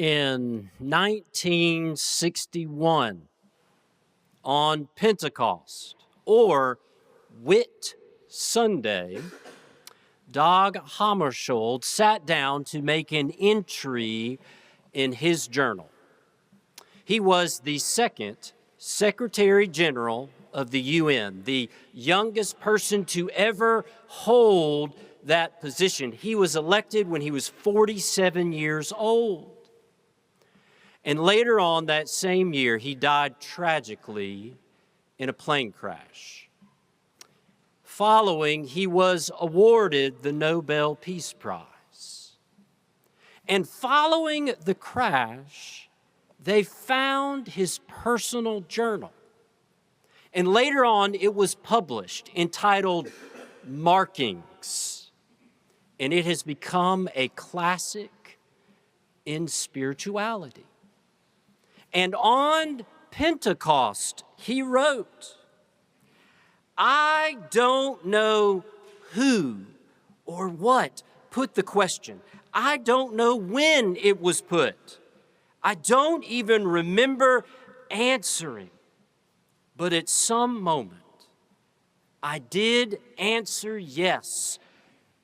In 1961, on Pentecost, or Whit Sunday, Dag Hammarskjöld sat down to make an entry in his journal. He was the second Secretary General of the UN, the youngest person to ever hold that position. He was elected when he was 47 years old. And later on that same year, he died tragically in a plane crash. Following, he was awarded the Nobel Peace Prize. And following the crash, they found his personal journal. And later on, it was published, entitled Markings. And it has become a classic in spirituality. And on Pentecost, he wrote, I don't know who or what put the question. I don't know when it was put. I don't even remember answering. But at some moment, I did answer yes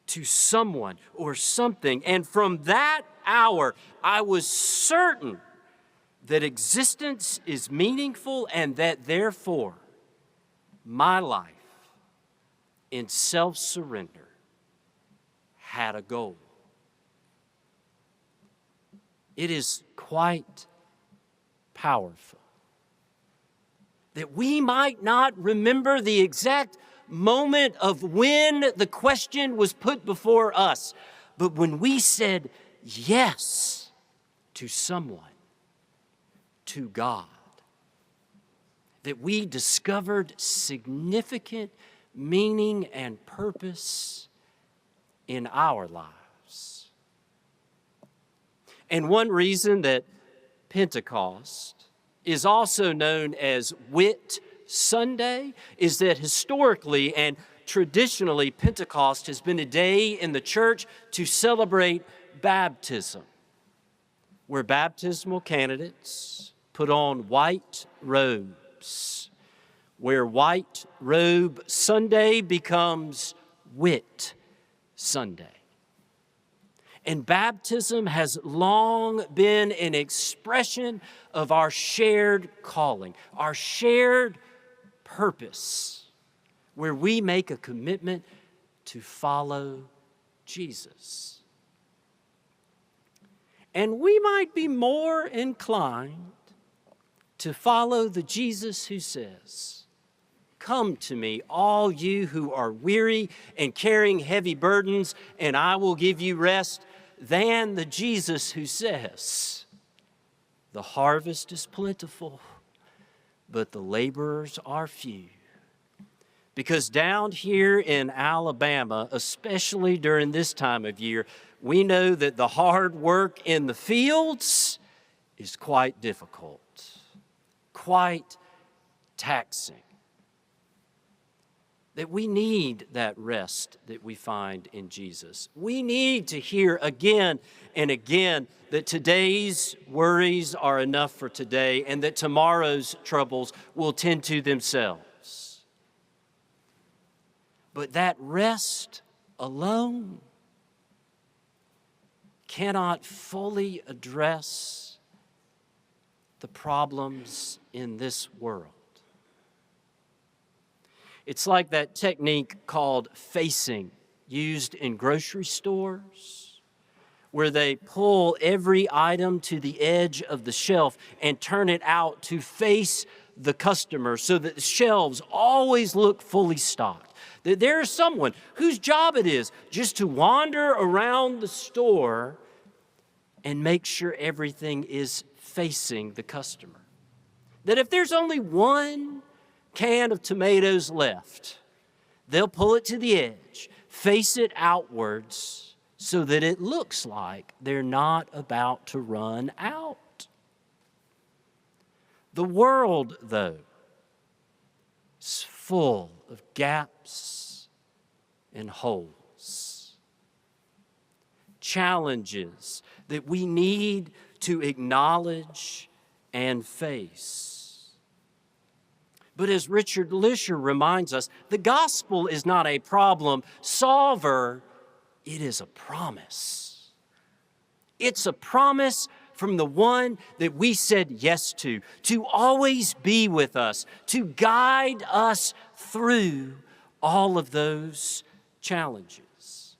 to someone or something. And from that hour, I was certain that existence is meaningful and that therefore my life in self-surrender had a goal. It is quite powerful that we might not remember the exact moment of when the question was put before us, but when we said yes to someone, to God, that we discovered significant meaning and purpose in our lives. And one reason that Pentecost is also known as Whit Sunday is that historically and traditionally, Pentecost has been a day in the church to celebrate baptism, where baptismal candidates put on white robes, where White Robe Sunday becomes Whit Sunday. And baptism has long been an expression of our shared calling, our shared purpose, where we make a commitment to follow Jesus. And we might be more inclined to follow the Jesus who says, come to me, all you who are weary and carrying heavy burdens, and I will give you rest, than the Jesus who says, the harvest is plentiful, but the laborers are few. Because down here in Alabama, especially during this time of year, we know that the hard work in the fields is quite difficult, quite taxing. That we need that rest that we find in Jesus. We need to hear again and again that today's worries are enough for today and that tomorrow's troubles will tend to themselves. But that rest alone cannot fully address the problems in this world. It's like that technique called facing, used in grocery stores, where they pull every item to the edge of the shelf and turn it out to face the customer so that the shelves always look fully stocked. That there is someone whose job it is just to wander around the store and make sure everything is facing the customer. That if there's only one can of tomatoes left, they'll pull it to the edge, face it outwards so that it looks like they're not about to run out. The world, though, is full of gaps and holes, challenges that we need to acknowledge and face. But as Richard Lisher reminds us, the gospel is not a problem solver, it is a promise. It's a promise from the one that we said yes to always be with us, to guide us through all of those challenges.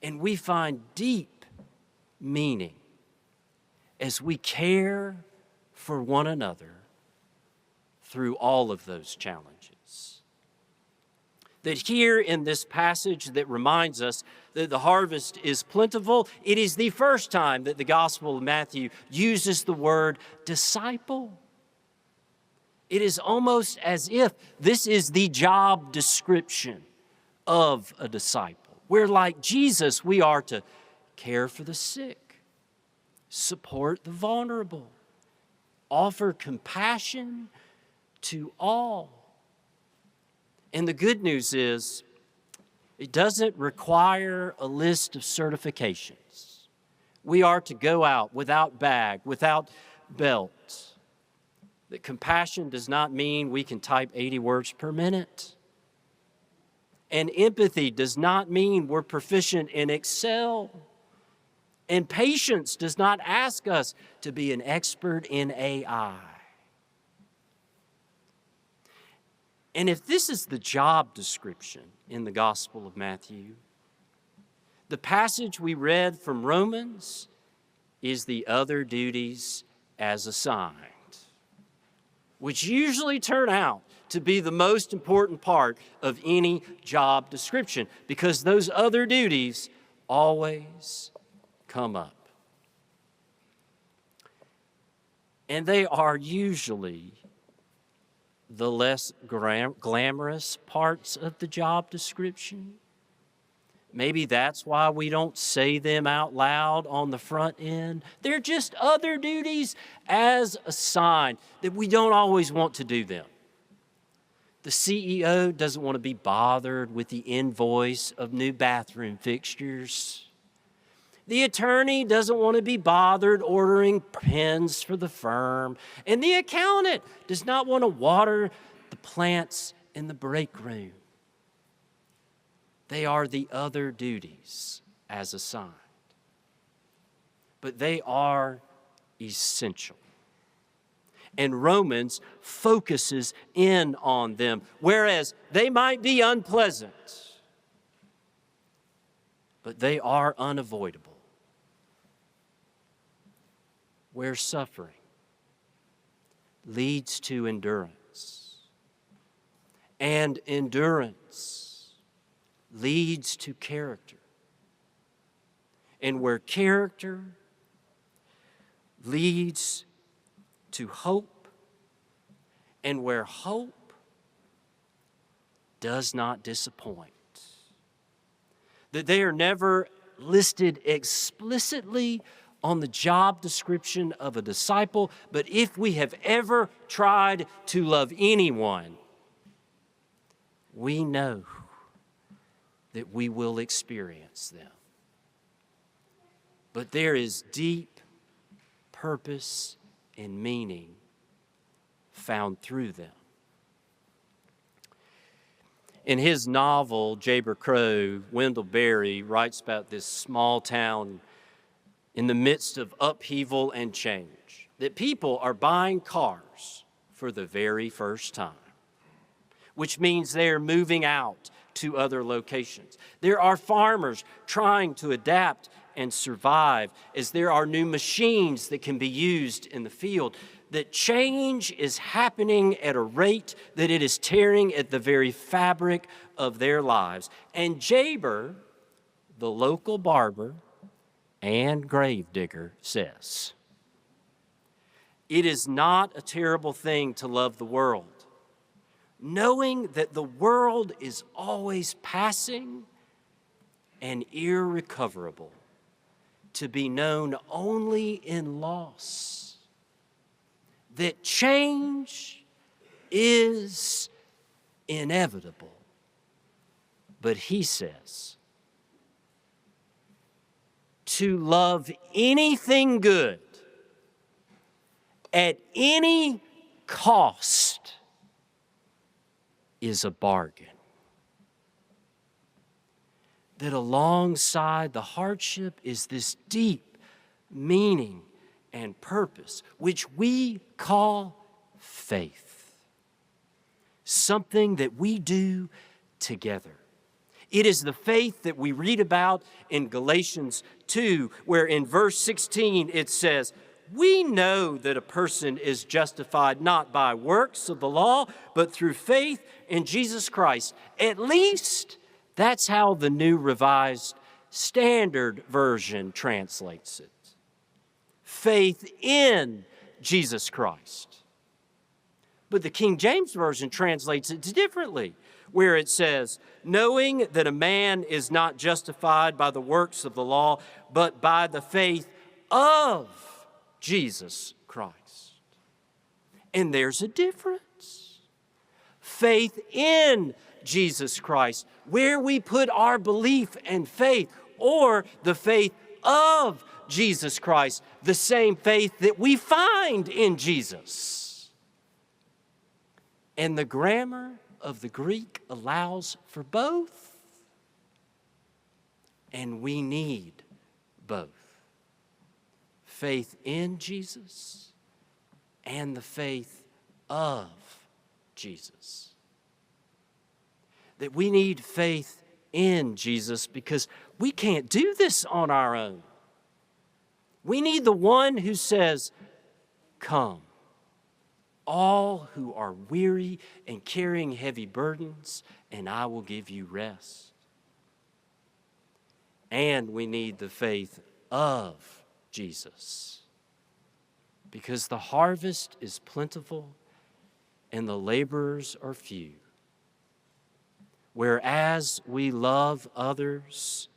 And we find deep meaning as we care for one another through all of those challenges. That here in this passage that reminds us that the harvest is plentiful, it is the first time that the Gospel of Matthew uses the word disciple. It is almost as if this is the job description of a disciple, where like Jesus, we are to care for the sick, support the vulnerable, offer compassion to all. And the good news is, it doesn't require a list of certifications. We are to go out without bag, without belt. That compassion does not mean we can type 80 words per minute. And empathy does not mean we're proficient in Excel. And patience does not ask us to be an expert in AI. And if this is the job description in the Gospel of Matthew, the passage we read from Romans is the other duties as assigned, which usually turn out to be the most important part of any job description, because those other duties always come up. And they are usually the less glamorous parts of the job description. Maybe that's why we don't say them out loud on the front end. They're just other duties as assigned that we don't always want to do them. The CEO doesn't want to be bothered with the invoice of new bathroom fixtures. The attorney doesn't want to be bothered ordering pens for the firm. And the accountant does not want to water the plants in the break room. They are the other duties as assigned. But they are essential. And Romans focuses in on them, whereas they might be unpleasant, but they are unavoidable. Where suffering leads to endurance, and endurance leads to character, and where character leads to hope, and where hope does not disappoint. That they are never listed explicitly on the job description of a disciple, but if we have ever tried to love anyone, we know that we will experience them. But there is deep purpose and meaning found through them. In his novel, Jayber Crow, Wendell Berry writes about this small town in the midst of upheaval and change, that people are buying cars for the very first time, which means they're moving out to other locations. There are farmers trying to adapt and survive as there are new machines that can be used in the field. That change is happening at a rate that it is tearing at the very fabric of their lives. And Jayber, the local barber and gravedigger, says, "It is not a terrible thing to love the world, knowing that the world is always passing and irrecoverable, to be known only in loss. That change is inevitable." But he says, "To love anything good at any cost is a bargain. That alongside the hardship is this deep meaning and purpose, which we call faith. Something that we do together. It is the faith that we read about in Galatians 2, where in verse 16 it says, "We know that a person is justified not by works of the law, but through faith in Jesus Christ." At least that's how the New Revised Standard Version translates it. Faith in Jesus Christ. But the King James Version translates it differently, where it says, "Knowing that a man is not justified by the works of the law, but by the faith of Jesus Christ." And there's a difference. Faith in Jesus Christ, where we put our belief and faith, or the faith of Jesus Christ, the same faith that we find in Jesus. And the grammar of the Greek allows for both. And we need both. Faith in Jesus and the faith of Jesus. That we need faith in Jesus because we can't do this on our own. We need the one who says, "Come, all who are weary and carrying heavy burdens, and I will give you rest." And we need the faith of Jesus, because the harvest is plentiful and the laborers are few. Whereas we love others,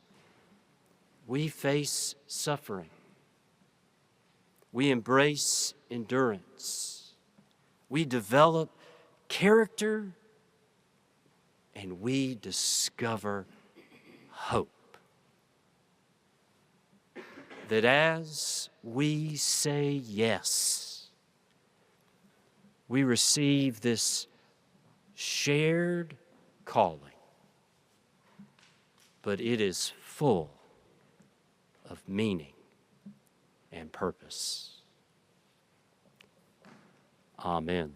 we face suffering. We embrace endurance. We develop character, and we discover hope. That as we say yes, we receive this shared calling, but it is full of meaning and purpose. Amen.